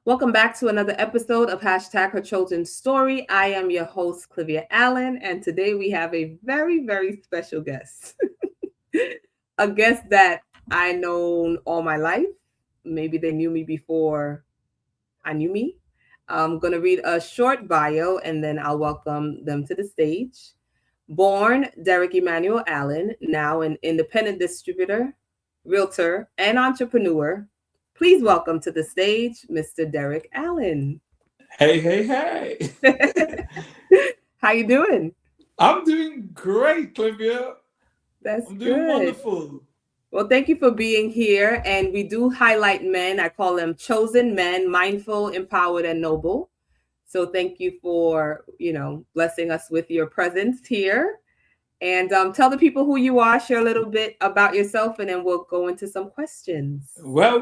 Welcome back to another episode of Hashtag Her Children's Story. I am your host, Clivia Allen, and today we have a very, very special guest. A guest that I known all my life. Maybe they knew me before I knew me. I'm going to read a short bio and then I'll welcome them to the stage. Born Derek Emmanuel Allen, now an independent distributor, realtor, and entrepreneur. Please welcome to the stage Mr. Derek Allen. Hey, hey, hey. How you doing? I'm doing great, Clivia. That's I'm doing good. wonderful. Well, thank you for being here. And we do highlight men. I call them chosen men, mindful, empowered, and noble. So thank you for, blessing us with your presence here. And tell the people who you are, share a little bit about yourself, and then we'll go into some questions. Well.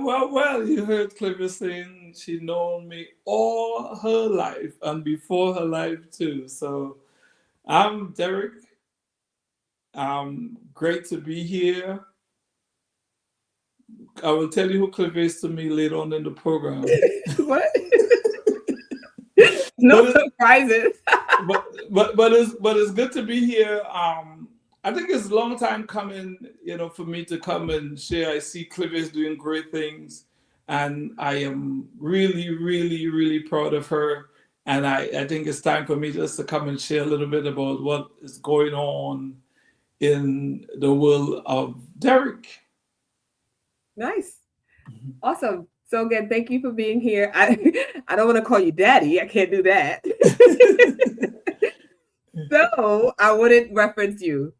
You heard Clivia saying she known me all her life and before her life too. So I'm Derek. Great to be here. I will tell you who Clivia is to me later on in the program. What? No surprises. but it's good to be here. I think it's a long time coming, for me to come and share. I see Clivia is doing great things, and I am really, really, really proud of her. And I think it's time for me just to come and share a little bit about what is going on in the world of Derek. Nice. Awesome. So again, thank you for being here. I don't want to call you daddy. I can't do that. So I wouldn't reference you.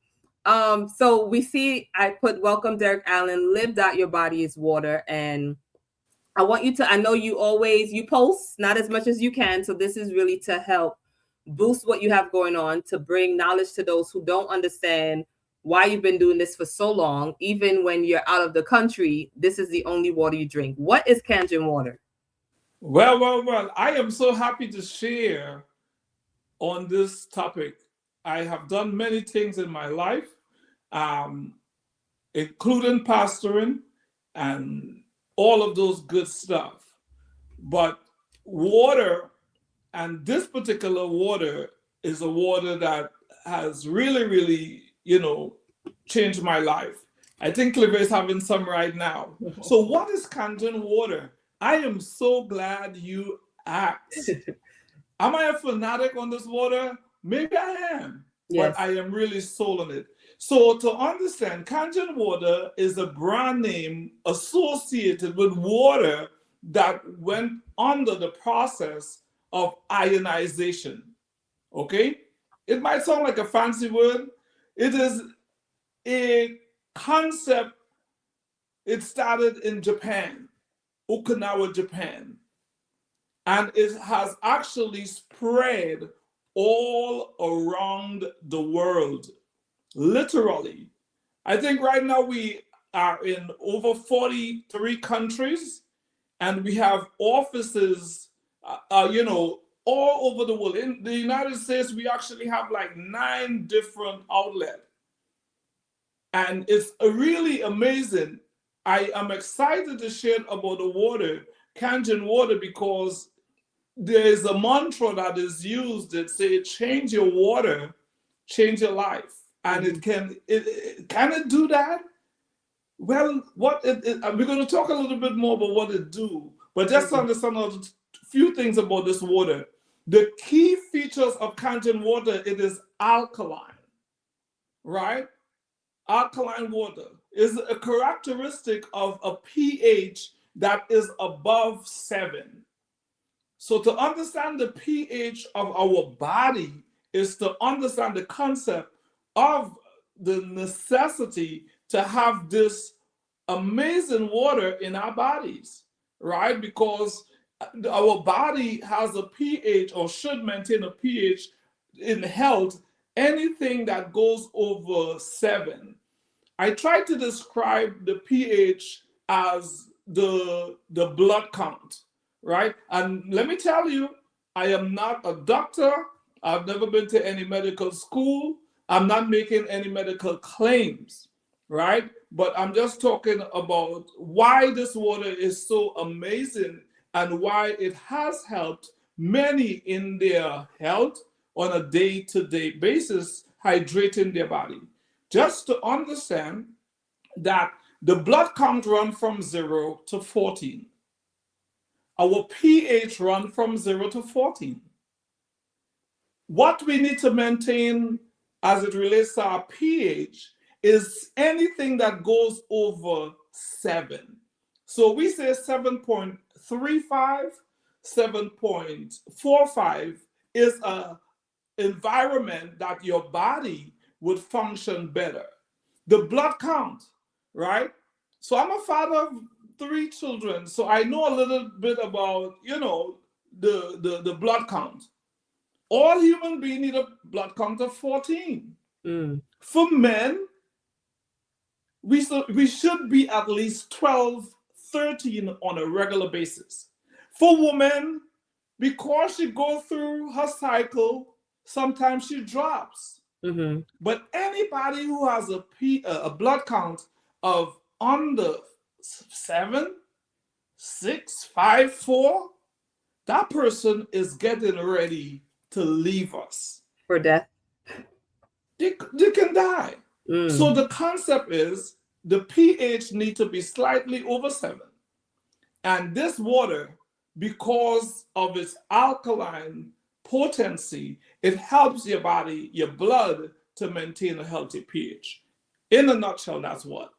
So we see I put welcome Derek Allen, lived out your body is water. And I want you to, I know you post, not as much as you can. So this is really to help boost what you have going on, to bring knowledge to those who don't understand why you've been doing this for so long. Even when you're out of the country, this is the only water you drink. What is Kangen water? Well. I am so happy to share on this topic. I have done many things in my life, um, including pastoring and all of those good stuff. But water, and this particular water, is a water that has really, really, changed my life. I think Clivia is having some right now. So, what is Kangen water? I am so glad you asked. Am I a fanatic on this water? Maybe I am, Yes. but I am really sold on it. So to understand, Kangen water is a brand name associated with water that went under the process of ionization. Okay? It might sound like a fancy word. It is a concept. It started in Japan, Okinawa, Japan. And it has actually spread all around the world, literally. I think right now we are in over 43 countries, and we have offices, all over the world. In the United States, we actually have like 9 different outlets. And it's really amazing. I am excited to share about the water, Kangen water, because there is a mantra that is used that say, change your water, change your life. And can it do that? Well, we're going to talk a little bit more about what it do, but just to understand a few things about this water. The key features of Kangen water, it is alkaline, right? Alkaline water is a characteristic of a pH that is above 7. So to understand the pH of our body is to understand the concept of the necessity to have this amazing water in our bodies, right? Because our body has a pH, or should maintain a pH in health. Anything that goes over 7. I try to describe the pH as the blood count, right? And let me tell you, I am not a doctor. I've never been to any medical school. I'm not making any medical claims, right? But I'm just talking about why this water is so amazing and why it has helped many in their health on a day-to-day basis, hydrating their body. Just to understand that the blood count run from 0 to 14. Our pH run from 0 to 14. What we need to maintain as it relates to our pH is anything that goes over 7. So we say 7.35, 7.45 is an environment that your body would function better. The blood count, right? So I'm a father of 3 children, so I know a little bit about, the blood count. All human beings need a blood count of 14. For men, we should be at least 12, 13 on a regular basis. For women, because she goes through her cycle, sometimes she drops. But anybody who has a blood count of under 7, 6, 5, 4, that person is getting ready to leave us. For death? They can die. So the concept is the pH need to be slightly over 7. And this water, because of its alkaline potency, it helps your body, your blood, to maintain a healthy pH. In a nutshell, that's what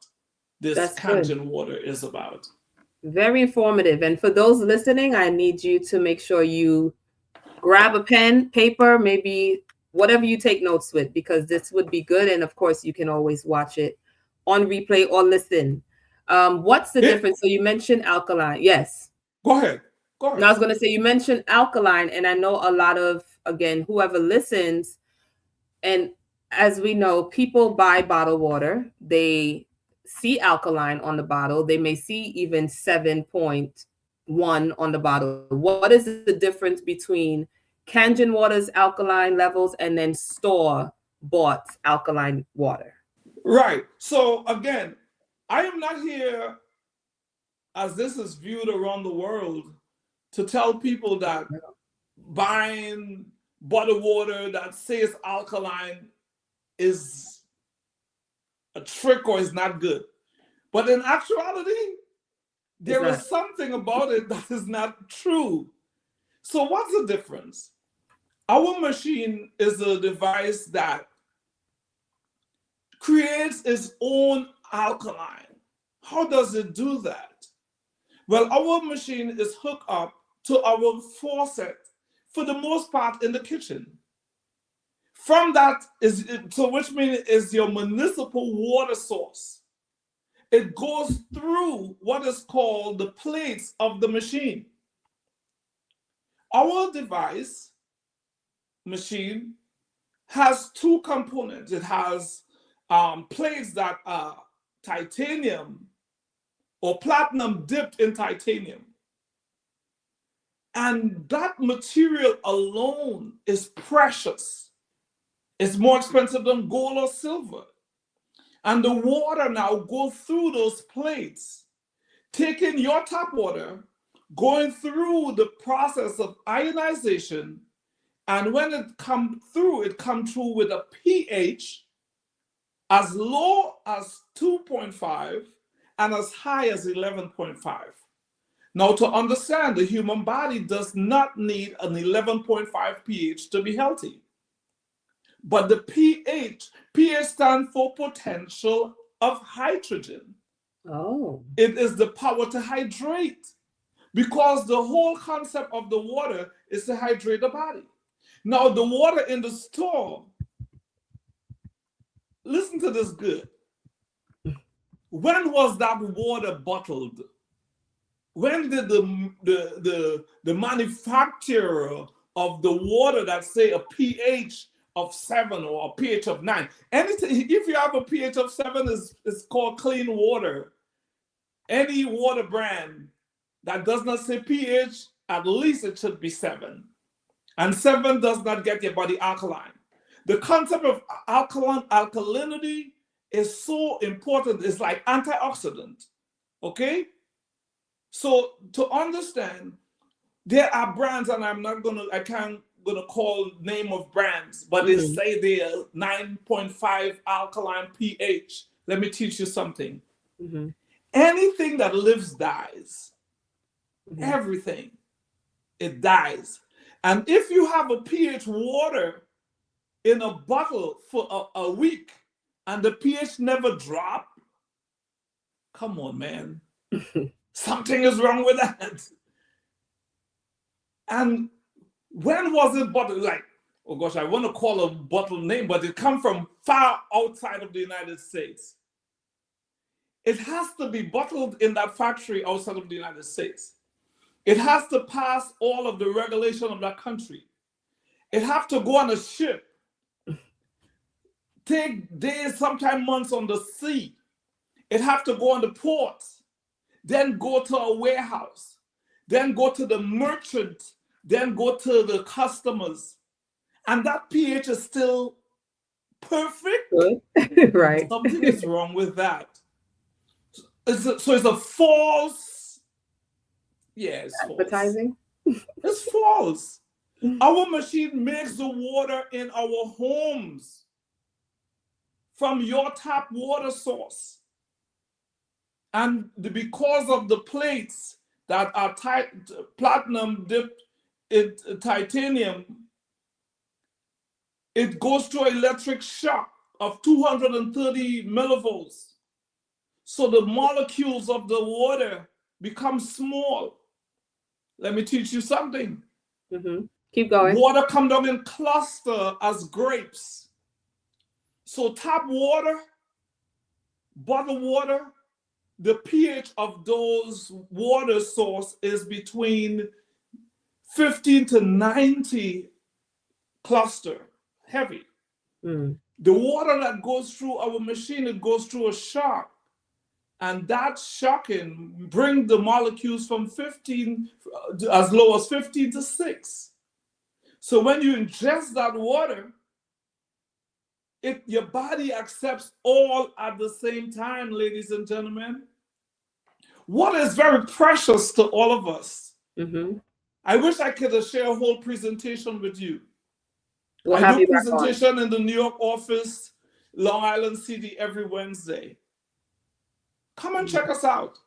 this Kangen water is about. Very informative. And for those listening, I need you to make sure you grab a pen, paper, maybe whatever you take notes with, because this would be good. And of course, you can always watch it on replay or listen. What's the difference? So you mentioned alkaline. Yes. Go ahead. And I was going to say, you mentioned alkaline, and I know a lot of, again, whoever listens, and as we know, people buy bottled water. They see alkaline on the bottle. They may see even 7.1 on the bottle. What is the difference between Kangen water's alkaline levels and then store-bought alkaline water? Right. So again, I am not here, as this is viewed around the world, to tell people that buying bottled water that says alkaline is a trick or is not good. But in actuality, there is something about it that is not true. So what's the difference? Our machine is a device that creates its own alkaline. How does it do that? Well, our machine is hooked up to our faucet, for the most part, in the kitchen. From that which means is your municipal water source. It goes through what is called the plates of the machine. Our machine has 2 components. It has plates that are titanium or platinum dipped in titanium. And that material alone is precious. It's more expensive than gold or silver. And the water now goes through those plates, taking your tap water, going through the process of ionization. And when it comes through with a pH as low as 2.5 and as high as 11.5. Now, to understand, the human body does not need an 11.5 pH to be healthy. But the pH stands for potential of hydrogen. Oh. It is the power to hydrate, because the whole concept of the water is to hydrate the body. Now, the water in the store, listen to this good. When was that water bottled? When did the manufacturer of the water that say a pH of 7 or a pH of 9, anything, if you have a pH of 7, it's called clean water. Any water brand that does not say pH, at least it should be 7. And 7 does not get your body alkaline. The concept of alkalinity is so important. It's like antioxidant, okay? So to understand, there are brands, and I can't gonna call name of brands, but they Mhm. say they are 9.5 alkaline pH. Let me teach you something. Mhm. Anything that lives dies. Mhm. Everything, it dies. And if you have a pH water in a bottle for a week and the pH never drop, come on, man. Something is wrong with that. And when was it bottled? Like, oh gosh, I want to call a bottle name, but it come from far outside of the United States. It has to be bottled in that factory outside of the United States. It has to pass all of the regulation of that country. It have to go on a ship, take days, sometimes months on the sea. It have to go on the port, then go to a warehouse, then go to the merchant, then go to the customers. And that pH is still perfect. Good. Right. Something is wrong with that. So it's a false, yeah, it's false. Advertising. It's false. Our machine makes the water in our homes from your tap water source. And because of the plates that are platinum dipped in titanium, it goes through electric shock of 230 millivolts. So the molecules of the water become small. Let me teach you something. Mm-hmm. Keep going. Water come down in cluster as grapes. So tap water, bottled water, the pH of those water source is between 15 to 90 cluster, heavy. Mm. The water that goes through our machine, it goes through a shock. And that shocking bring the molecules from 15, as low as 15 to 6. So when you ingest that water, your body accepts all at the same time, ladies and gentlemen. Water is very precious to all of us. Mm-hmm. I wish I could share a whole presentation with you. We'll I have do you back on. presentation in the New York office, Long Island City, every Wednesday. Come and check us out.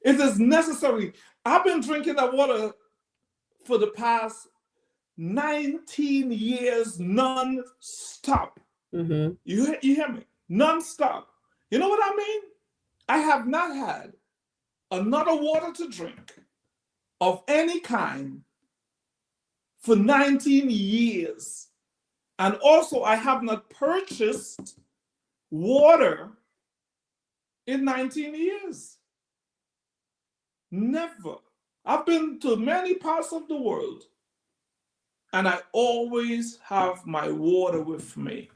It is necessary. I've been drinking that water for the past 19 years non-stop. Mm-hmm. You hear me? Non-stop. You know what I mean? I have not had another water to drink of any kind for 19 years. And also, I have not purchased water in 19 years. Never. I've been to many parts of the world, and I always have my water with me.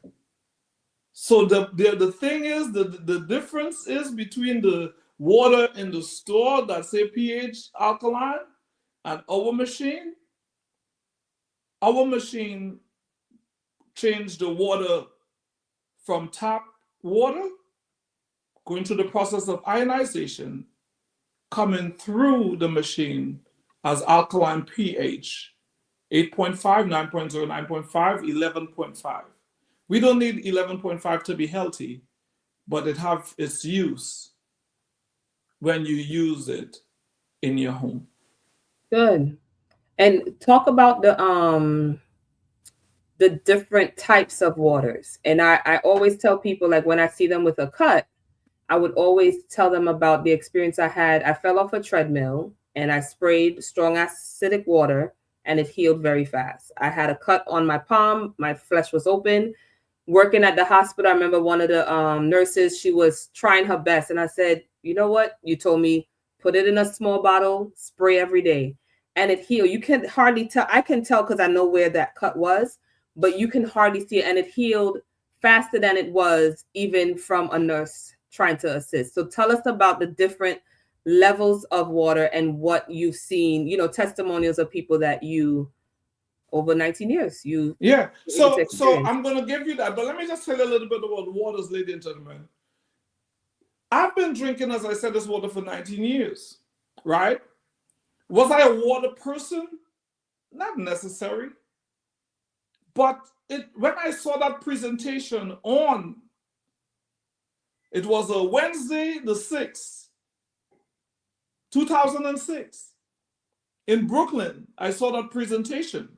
So the thing is, the difference is between the water in the store that say pH alkaline and our machine. Our machine changed the water from tap water, going through the process of ionization, coming through the machine as alkaline pH, 8.5, 9.0, 9.5, 11.5. We don't need 11.5 to be healthy, but it have its use when you use it in your home. Good. And talk about the different types of waters. And I always tell people, like when I see them with a cut, I would always tell them about the experience I had. I fell off a treadmill and I sprayed strong acidic water and it healed very fast. I had a cut on my palm, my flesh was open. Working at the hospital, I remember one of the nurses, she was trying her best. And I said, you know what? You told me, put it in a small bottle, spray every day. And it healed. You can hardly tell. I can tell because I know where that cut was, but you can hardly see it. And it healed faster than it was even from a nurse trying to assist. So tell us about the different levels of water and what you've seen, testimonials of people that you, over 19 years, Yeah, so I'm going to give you that, but let me just tell you a little bit about waters, ladies and gentlemen. I've been drinking, as I said, this water for 19 years, right? Was I a water person? Not necessary. But when I saw that presentation on, it was a Wednesday the 6th, 2006, in Brooklyn. I saw that presentation.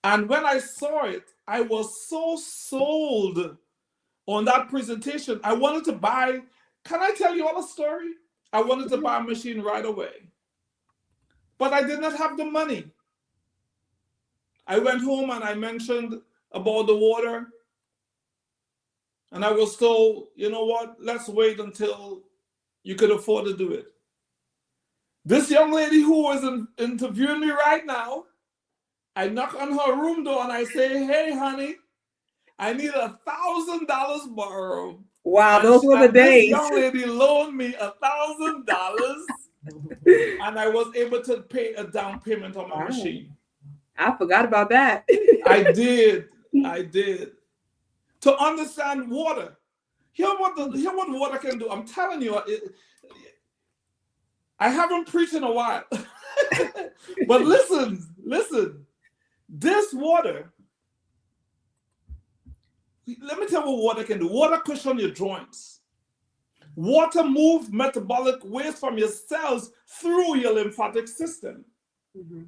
And when I saw it, I was so sold on that presentation. I wanted to buy, can I tell you all a story? I wanted to buy a machine right away. But I did not have the money. I went home and I mentioned about the water. And I was told, you know what, let's wait until you could afford to do it. This young lady who is interviewing me right now, I knock on her room door and I say, hey, honey, I need $1,000 borrowed. Wow, those were the days. This young lady loaned me $1,000 and I was able to pay a down payment on my machine. I forgot about that. I did. To understand water. Hear what water can do. I'm telling you, I haven't preached in a while. But listen. This water, let me tell you what water can do. Water cushion your joints. Water moves metabolic waste from your cells through your lymphatic system. Mm-hmm.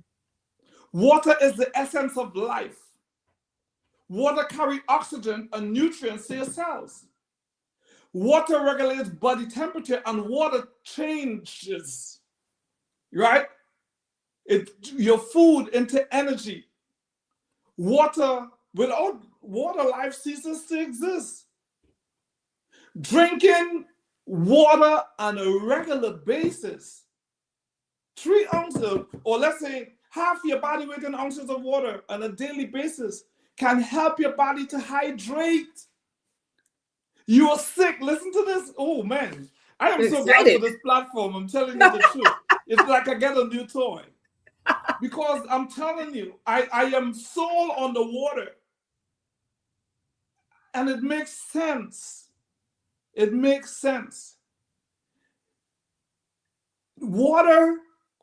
Water is the essence of life. Water carries oxygen and nutrients to your cells. Water regulates body temperature and water changes, right? Your food into energy. Water, without water, life ceases to exist. Drinking water on a regular basis, 3 ounces, or let's say half your body weight in ounces of water on a daily basis can help your body to hydrate. You are sick. Listen to this. Oh, man. I am so glad for this platform. I'm telling you the truth. It's like I get a new toy. Because I'm telling you, I am sold on the water. And it makes sense. It makes sense. Water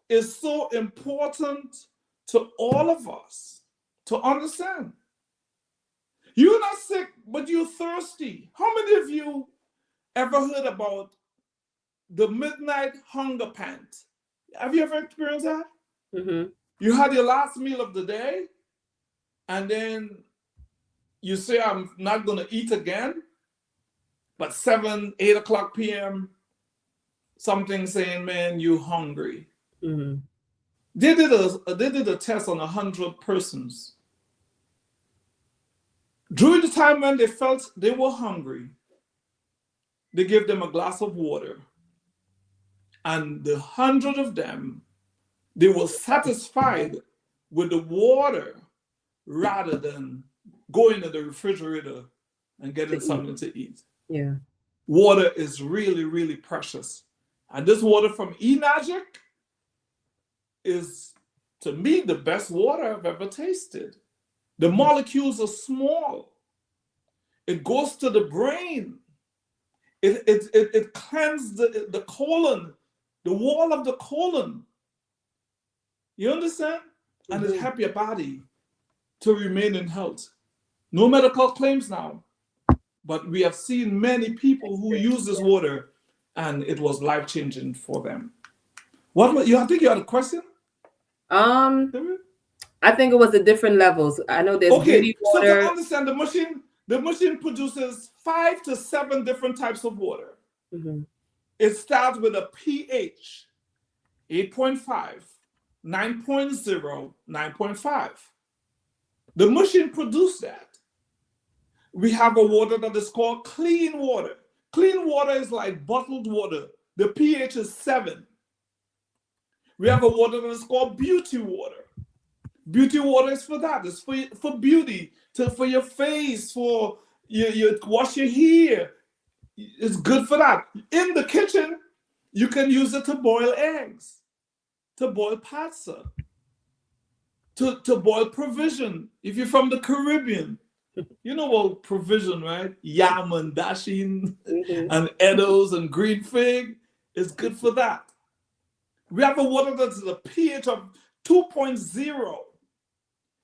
is so important to all of us to understand. You're not sick, but you're thirsty. How many of you ever heard about the midnight hunger pant? Have you ever experienced that? Mm-hmm. You had your last meal of the day, and then you say, I'm not going to eat again. But 7, 8 o'clock p.m., something saying, man, you're hungry. Mm-hmm. They did a test on 100 persons. During the time when they felt they were hungry, they gave them a glass of water. And the 100 of them, they were satisfied with the water rather than going to the refrigerator and getting something to eat. Yeah. Water is really, really precious. And this water from eMagic is, to me, the best water I've ever tasted. The molecules are small. It goes to the brain. It cleanses the colon, the wall of the colon. You understand? And it helps your body to remain in health. No medical claims now, but we have seen many people who use this water and it was life-changing for them. I think you had a question? I think it was the different levels. I know there's beauty water. So to understand, the machine produces 5 to 7 different types of water. Mm-hmm. It starts with a pH 8.5, 9.0, 9.5. The machine produces that. We have a water that is called clean water. Clean water is like bottled water. The pH is 7. We have a water that is called beauty water. Beauty water is for that. It's for beauty, for your face, for you wash your hair. It's good for that. In the kitchen, you can use it to boil eggs, to boil pasta, to boil provision. If you're from the Caribbean, You know what provision, right? Yam and Dashin Mm-hmm. and Edos and green fig is good for that. We have a water that's a pH of 2.0.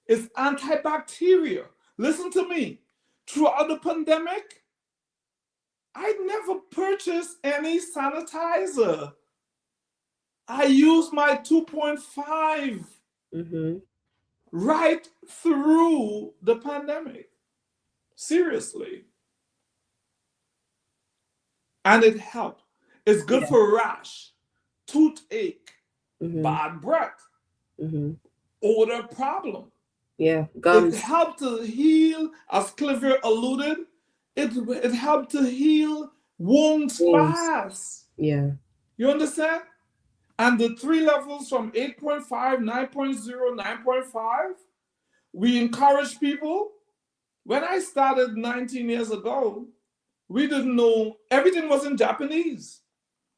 It's antibacterial. Listen to me. Throughout the pandemic, I never purchased any sanitizer. I used my 2.5 Mm-hmm. right through the pandemic. Seriously. And it helped. It's good Yeah. for rash, toothache, Mm-hmm. bad breath, Mm-hmm. odor problem. Yeah. It Gums. helped to heal, as Cliver alluded, it helped to heal wound Wounds. spars. Yeah. You understand? And the 3 levels from 8.5, 9.0, 9.5, we encourage people. When I started 19 years ago, we didn't know, everything was in Japanese.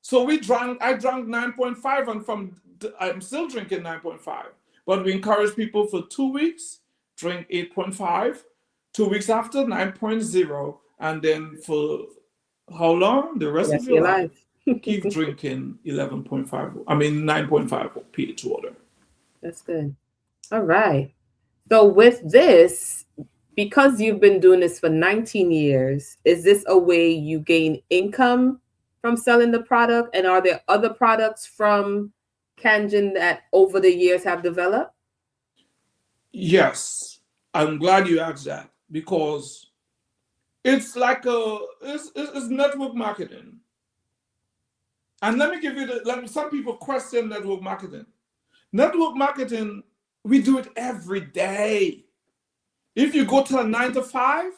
So I drank 9.5, and I'm still drinking 9.5. But we encourage people for 2 weeks, drink 8.5, 2 weeks after 9.0, and then for how long? The The rest of rest of your your life, life. keep drinking 11.5, 9.5 pH water. That's good. All right. So with this, because you've been doing this for 19 years, is this a way you gain income from selling the product? And are there other products from Kangen that over the years have developed? Yes, I'm glad you asked that because it's like it's network marketing. And let me give you some people question network marketing. Network marketing, we do it every day. If you go to a 9 to 5,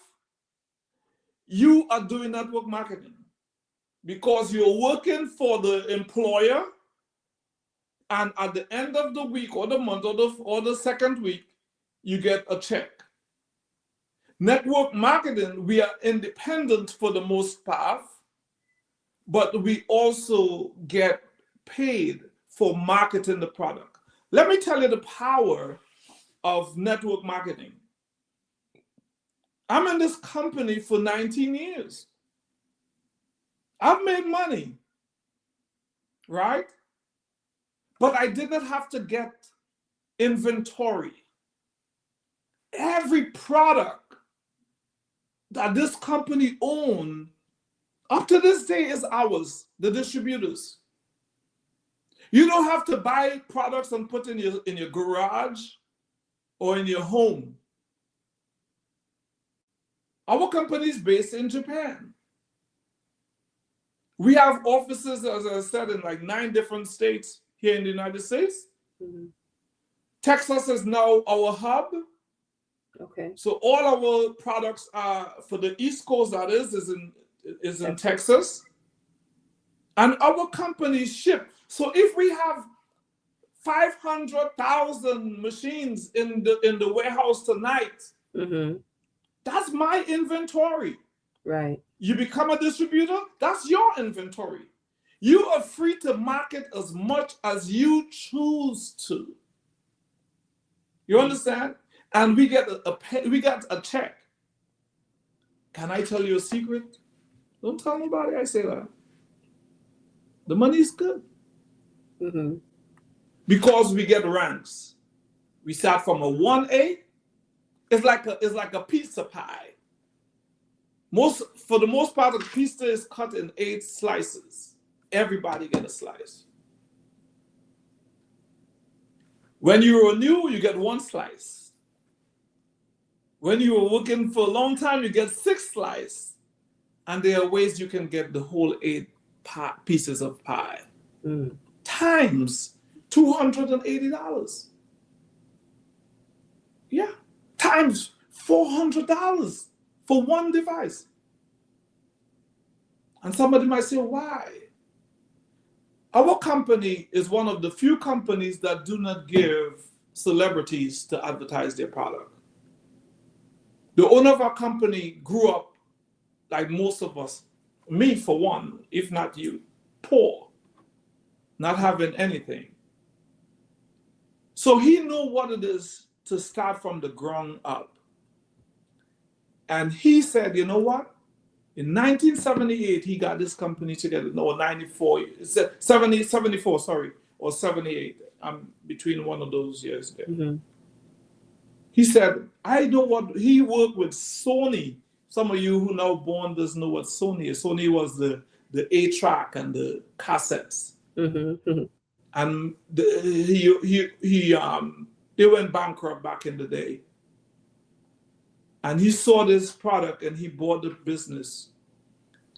you are doing network marketing because you're working for the employer, and at the end of the week or the month or the second week, you get a check. Network marketing, we are independent for the most part, but we also get paid for marketing the product. Let me tell you the power of network marketing. I'm in this company for 19 years. I've made money, right? But I didn't have to get inventory. Every product that this company owns up to this day is ours, the distributors. You don't have to buy products and put in your garage or in your home. Our company is based in Japan. We have offices, as I said, in like 9 different states here in the United States. Mm-hmm. Texas is now our hub. Okay. So all our products are for the East Coast, that is in Texas. And our company ship. So if we have 500,000 machines in the warehouse tonight, Mm-hmm. that's my inventory. Right. You become a distributor, that's your inventory. You are free to market as much as you choose to. You understand? And we get a check. Can I tell you a secret? Don't tell nobody I say that. The money is good. Mm-hmm. Because we get ranks. We start from a 1A. It's like a pizza pie. For the most part, the pizza is cut in 8 slices. Everybody get a slice. When you are new, you get 1 slice. When you are working for a long time, you get 6 slices. And there are ways you can get the whole 8 pieces of pie. Mm. Times $280. Yeah. Times $400 for 1 device. And somebody might say, why? Our company is one of the few companies that do not give celebrities to advertise their product. The owner of our company grew up like most of us, me for one, if not you, poor, not having anything. So he knew what it is to start from the ground up. And he said, you know what? In 1978, he got this company together. No, 94, 70, 74, sorry, or 78. I'm between one of those years there. Mm-hmm. He said, I know what, he worked with Sony. Some of you who now born doesn't know what Sony is. Sony was the 8-track and the cassettes. Mm-hmm. And they went bankrupt back in the day. And he saw this product and he bought the business.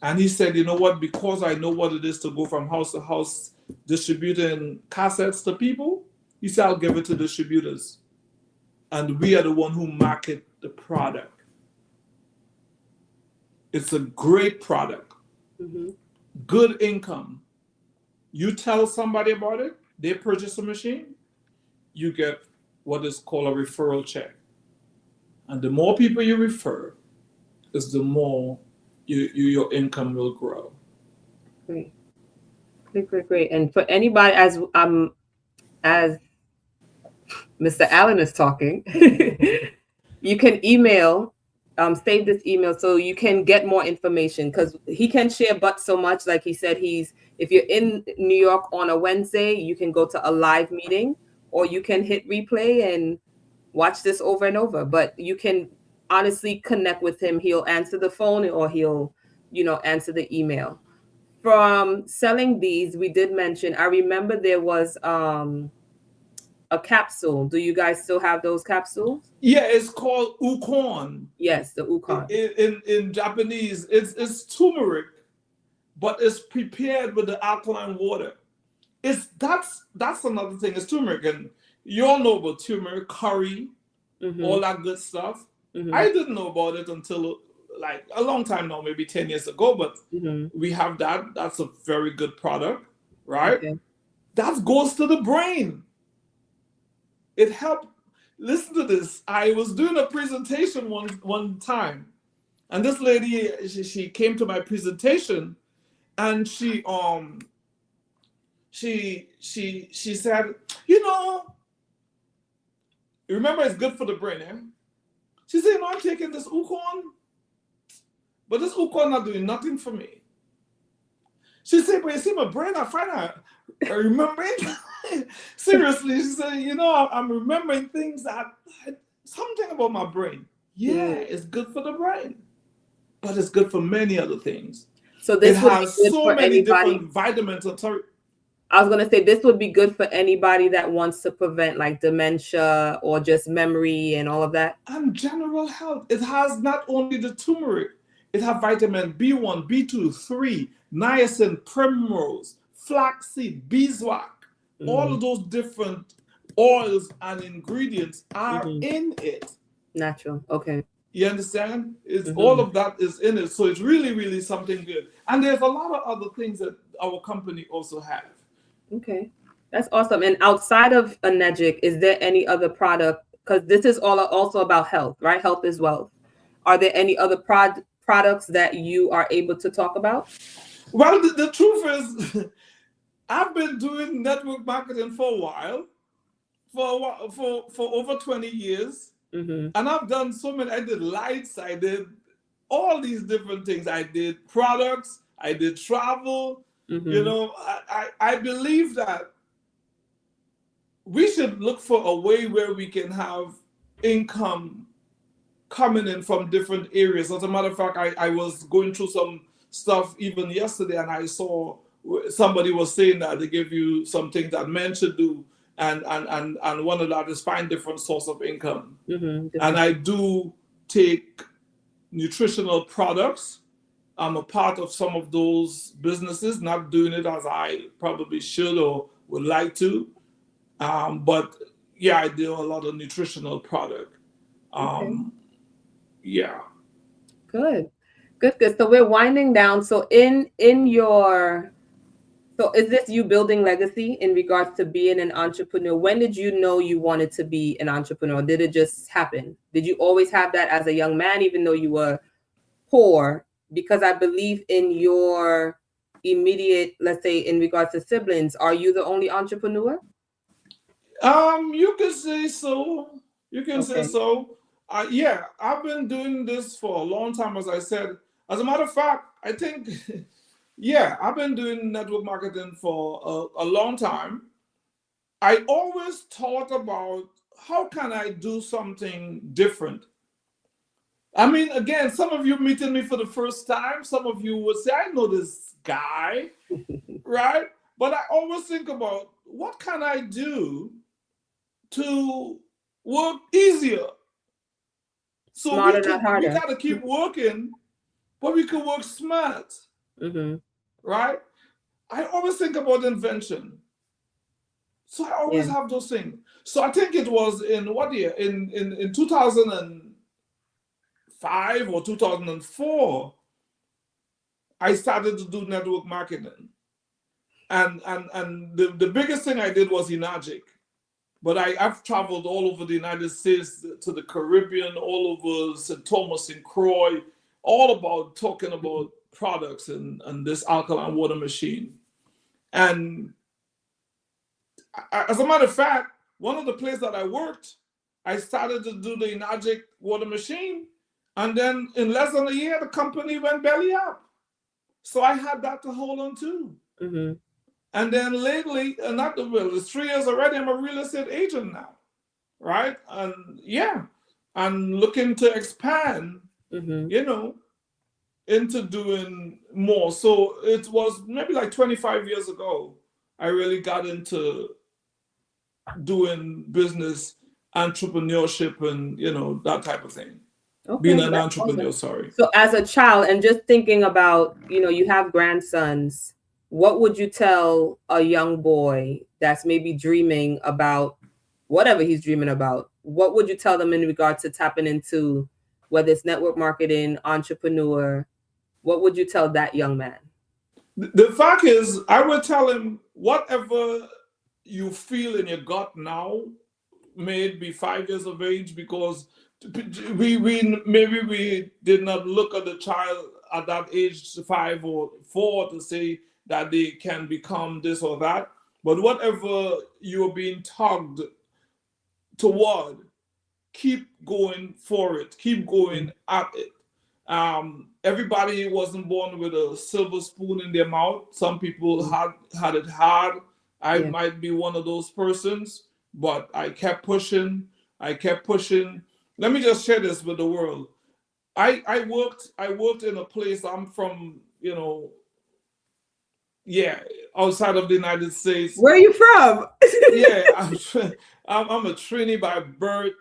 And he said, you know what, because I know what it is to go from house to house distributing cassettes to people, he said, I'll give it to distributors. And we are the one who market the product. It's a great product. Mm-hmm. Good income. You tell somebody about it, they purchase a machine, you get what is called a referral check. And the more people you refer, is the more your income will grow. Great. And for anybody, as Mr. Allen is talking, you can email, save this email so you can get more information, because he can share but so much. Like he said, if you're in New York on a Wednesday, you can go to a live meeting, or you can hit replay and watch this over and over. But you can honestly connect with him. He'll answer the phone, or he'll, answer the email. From selling these, we did mention, I remember there was a capsule. Do you guys still have those capsules? Yeah, it's called ukon. Yes, the ukon. In Japanese, it's turmeric, but it's prepared with the alkaline water. That's another thing. It's turmeric, and you all know about turmeric, curry, Mm-hmm. all that good stuff. Mm-hmm. I didn't know about it until like a long time now, maybe 10 years ago, but Mm-hmm. we have that. That's a very good product, right? Okay. That goes to the brain. It helped. Listen to this. I was doing a presentation one time, and this lady, she came to my presentation, and she said, remember, it's good for the brain, eh? She said, I'm taking this ukon, but this ukon not doing nothing for me. She said, but you see my brain, I find out remembering. Seriously, she said, I'm remembering things something about my brain. Yeah, it's good for the brain, but it's good for many other things. So this would has be good so for many anybody. different vitamins. I was going to say this would be good for anybody that wants to prevent like dementia or just memory and all of that. And general health. It has not only the turmeric, it has vitamin B1, B2, 3, niacin, primrose, flaxseed, beeswax. Mm-hmm. All of those different oils and ingredients are in it. Natural. Okay. You understand? All of that is in it. So it's really, really something good. And there's a lot of other things that our company also have. Okay. That's awesome. And outside of Enegic, is there any other product? Because this is also about health, right? Health is wealth. Are there any other products that you are able to talk about? Well, the truth is, I've been doing network marketing for a while, for over 20 years. Mm-hmm. And I've done so many. I did lights, I did all these different things. I did products, I did travel. Mm-hmm. I believe that we should look for a way where we can have income coming in from different areas. As a matter of fact, I was going through some stuff even yesterday, and I saw somebody was saying that they give you some things that men should do, and one of that is find different source of income. Mm-hmm. And I do take nutritional products. I'm a part of some of those businesses, not doing it as I probably should or would like to. But yeah, I do a lot of nutritional product. Yeah. Good. So we're winding down. So so is this you building legacy in regards to being an entrepreneur? When did you know you wanted to be an entrepreneur? Did it just happen? Did you always have that as a young man, even though you were poor? Because I believe in your immediate, let's say in regards to siblings, are you the only entrepreneur? You can say so. You can say so. Yeah, I've been doing this for a long time, as I said. As a matter of fact, I think, yeah, I've been doing network marketing for a long time. I always thought about how can I do something different. I mean, again, some of you meeting me for the first time, some of you would say, I know this guy, right? But I always think about what can I do to work easier. So Smarter, not we harder. got to keep working, but we can work smart, right? I always think about invention. So I always have those things. So I think it was in what year? In 2005 or 2004, I started to do network marketing. And the biggest thing I did was Enagic. But I've traveled all over the United States, to the Caribbean, all over St. Thomas and Croix, all about talking about products and this alkaline water machine. And as a matter of fact, one of the places that I worked, I started to do the Enagic water machine. And then in less than a year, the company went belly up. So I had that to hold on to. And then lately, it's 3 years already, I'm a real estate agent now, right? And yeah, I'm looking to expand, into doing more. So it was maybe like 25 years ago, I really got into doing business, entrepreneurship, and that type of thing. Okay, being an entrepreneur, awesome. Sorry. So as a child, and just thinking about, you have grandsons, what would you tell a young boy that's maybe dreaming about whatever he's dreaming about? What would you tell them in regard to tapping into, whether it's network marketing, entrepreneur? What would you tell that young man? The fact is, I would tell him, whatever you feel in your gut now, may it be 5 years of age, because we did not look at the child at that age, 5 or 4, to say that they can become this or that. But whatever you're being tugged toward, keep going for it, keep going at it. Everybody wasn't born with a silver spoon in their mouth. Some people had it hard. I might be one of those persons, but I kept pushing. Let me just share this with the world. I worked in a place, I'm from, outside of the United States. Where are you from? I'm a Trini by birth,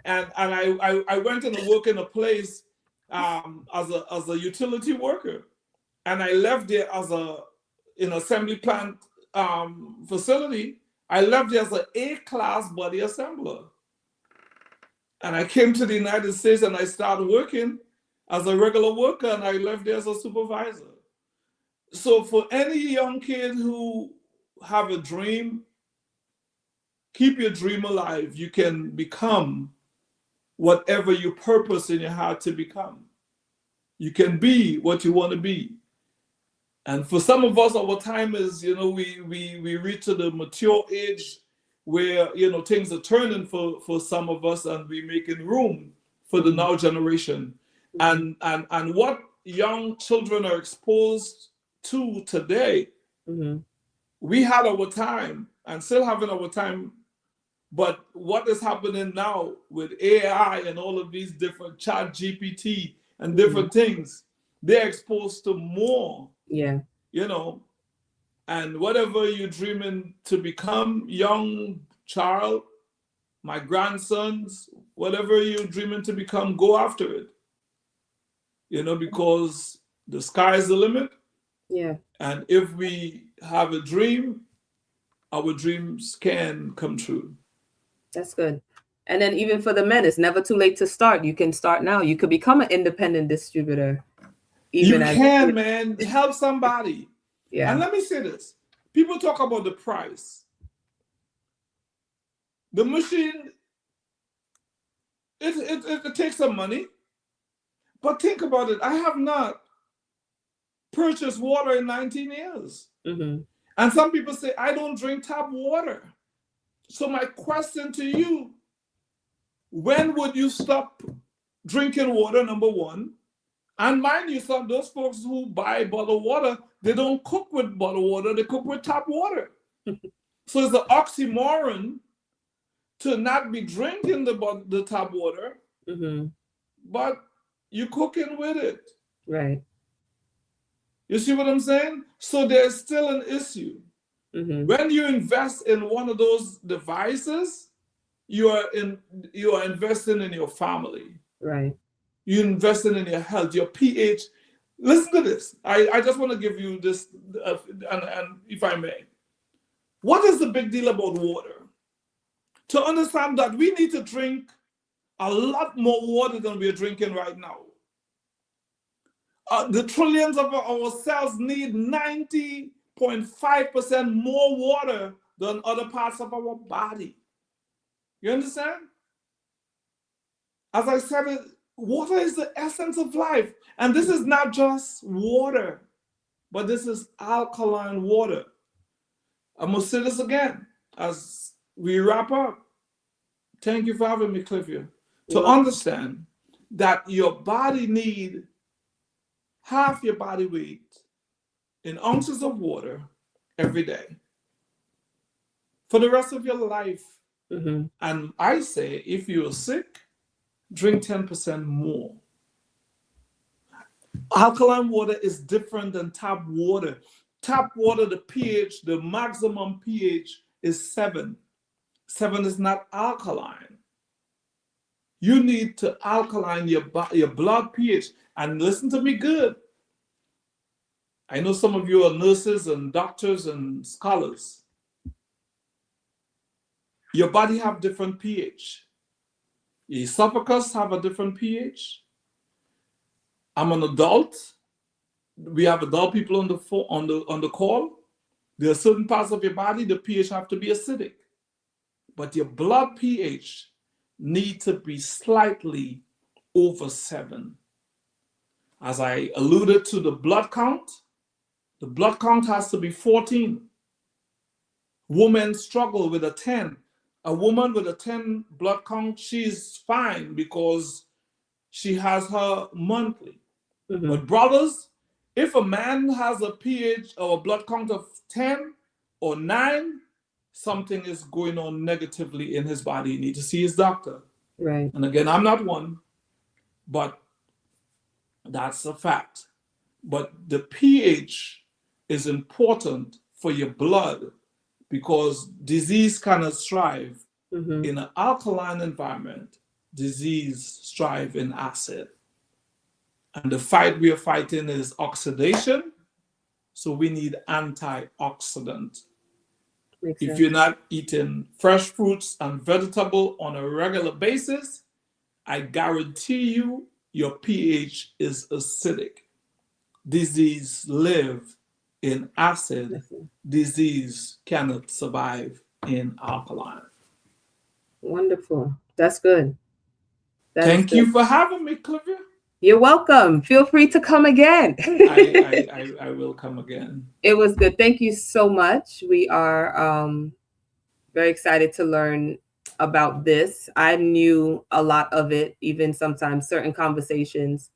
and I went and worked in a place as a utility worker, and I left there as in assembly plant facility. I left there as an A-class body assembler, and I came to the United States and I started working as a regular worker, and I left there as a supervisor. So for any young kid who have a dream, keep your dream alive. You can become whatever you purpose in your heart to become. You can be what you want to be. And for some of us, our time is, we reach to the mature age where, things are turning for some of us, and we're making room for the now generation. And what young children are exposed to today, we had our time and still having our time. But what is happening now with AI and all of these different chat GPT and different things, they're exposed to more. And whatever you're dreaming to become, young child, my grandsons, whatever you're dreaming to become, go after it. Because the sky is the limit. And if we have a dream, our dreams can come true. That's good. And then even for the men, it's never too late to start. You can start now. You could become an independent distributor. You can, man. Help somebody. And let me say this. People talk about the price. The machine, it takes some money. But think about it. I have not purchased water in 19 years. And some people say, I don't drink tap water. So my question to you, When would you stop drinking water, number one? And mind you, some those folks who buy bottled water, they don't cook with bottled water, they cook with tap water. So it's an oxymoron to not be drinking the tap water, but you're cooking with it. Right. You see what I'm saying? So there's still an issue. When you invest in one of those devices, you are investing in your family. Right. You're investing in your health, your pH. Listen to this. I just want to give you this, and if I may. What is the big deal about water? To understand that we need to drink a lot more water than we're drinking right now. The trillions of our cells need 90.5% more water than other parts of our body. You understand? As I said, water is the essence of life. And this is not just water, but this is alkaline water. I'm going to say this again as we wrap up. Thank you for having me, Cliffia. To understand that your body needs half your body weight in ounces of water every day for the rest of your life. And I say, if you're sick, drink 10% more. Alkaline water is different than tap water. Tap water, the pH, the maximum pH is 7. 7 is not alkaline. You need to alkaline your blood pH. And listen to me good. I know some of you are nurses and doctors and scholars. Your body have different pH. Your esophagus have a different pH. I'm an adult. We have adult people on the call. There are certain parts of your body, the pH have to be acidic. But your blood pH need to be slightly over 7. As I alluded to the blood count has to be 14. Women struggle with a 10. A woman with a 10 blood count, she's fine because she has her monthly. But brothers, if a man has a pH or a blood count of 10 or 9, something is going on negatively in his body. You need to see his doctor. Right. And again, I'm not one, but that's a fact. But the pH is important for your blood because disease cannot thrive in an alkaline environment. Disease thrive in acid. And the fight we are fighting is oxidation. So we need antioxidant. If you're not eating fresh fruits and vegetable on a regular basis, I guarantee you your pH is acidic. Disease live in acid. Disease cannot survive in alkaline. Wonderful. That's good. Thank you for having me, Cliffia. You're welcome. Feel free to come again. I will come again. It was good. Thank you so much. We are very excited to learn about this. I knew a lot of it, even sometimes certain conversations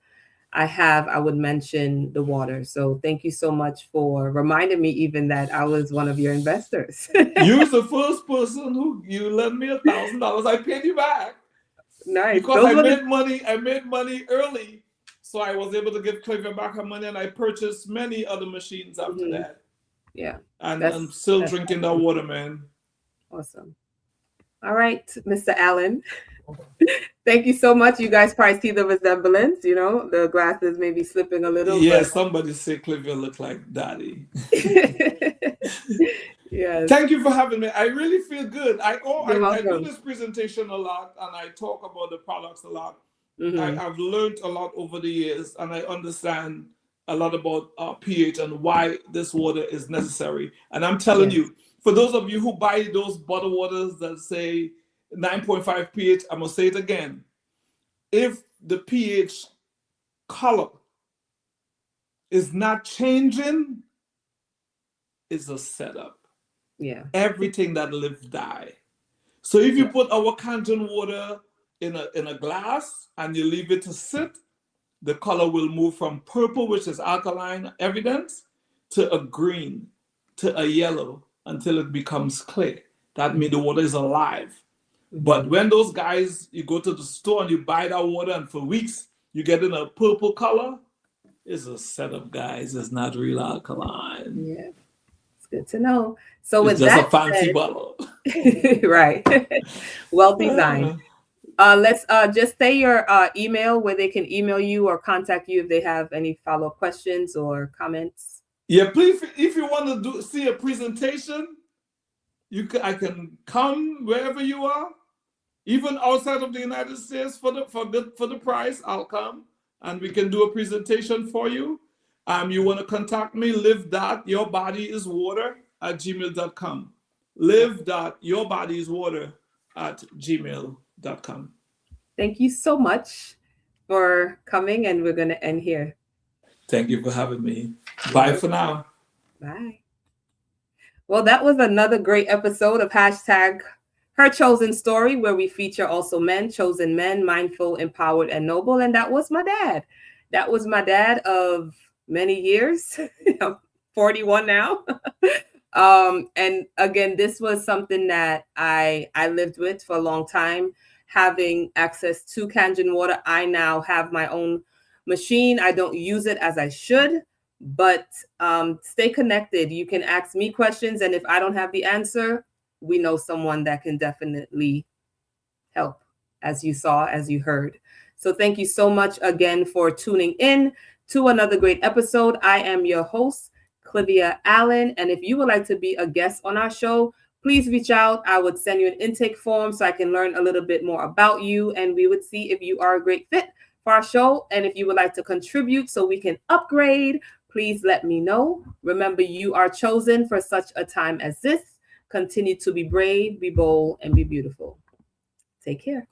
I would mention the water. So thank you so much for reminding me even that I was one of your investors. You was the first person who you lent me $1,000. I paid you back. Nice. Because I made money early. So I was able to give Cliffia back her money and I purchased many other machines after that. Yeah. And I'm still drinking that water, man. Awesome. All right, Mr. Allen. Thank you so much. You guys probably see the resemblance, the glasses may be slipping a little. Yeah, but somebody say Cliffia look like daddy. Yes. Thank you for having me. I really feel good. I do this presentation a lot and I talk about the products a lot. I've learned a lot over the years and I understand a lot about pH and why this water is necessary. And I'm telling you, for those of you who buy those bottled waters that say 9.5 pH, I'm going to say it again. If the pH color is not changing, it's a setup. Yeah. Everything that lives die. So if you put our Kangen water in a glass and you leave it to sit, the color will move from purple, which is alkaline evidence, to a green, to a yellow, until it becomes clear. That means the water is alive. But when those guys, you go to the store and you buy that water, and for weeks you get in a purple color, it's a setup, guys. It's not real alkaline. Yeah, it's good to know. So it's with just that a fancy said, bottle. right, well designed. Let's just say your email where they can email you or contact you if they have any follow-up questions or comments. Yeah, please, if you want to see a presentation, I can come wherever you are, even outside of the United States for the price. I'll come and we can do a presentation for you. You want to contact me, live.yourbodyiswater@gmail.com. live.yourbodyiswater@gmail.com. Thank you so much for coming, and we're going to end here. Thank you for having me. Bye for now. Bye. Well, that was another great episode of Hashtag Her Chosen Story, where we feature also men, chosen men, mindful, empowered, and noble. And that was my dad. That was my dad of many years. I'm 41 now. And again, this was something that I lived with for a long time. Having access to Kangen water, I now have my own machine. I don't use it as I should, but stay connected. You can ask me questions, and if I don't have the answer, we know someone that can definitely help, as you saw, as you heard. So thank you so much again for tuning in to another great episode. I am your host, Clivia Allen, and if you would like to be a guest on our show, please reach out. I would send you an intake form so I can learn a little bit more about you, and we would see if you are a great fit for our show. And if you would like to contribute so we can upgrade, please let me know. Remember, you are chosen for such a time as this. Continue to be brave, be bold, and be beautiful. Take care.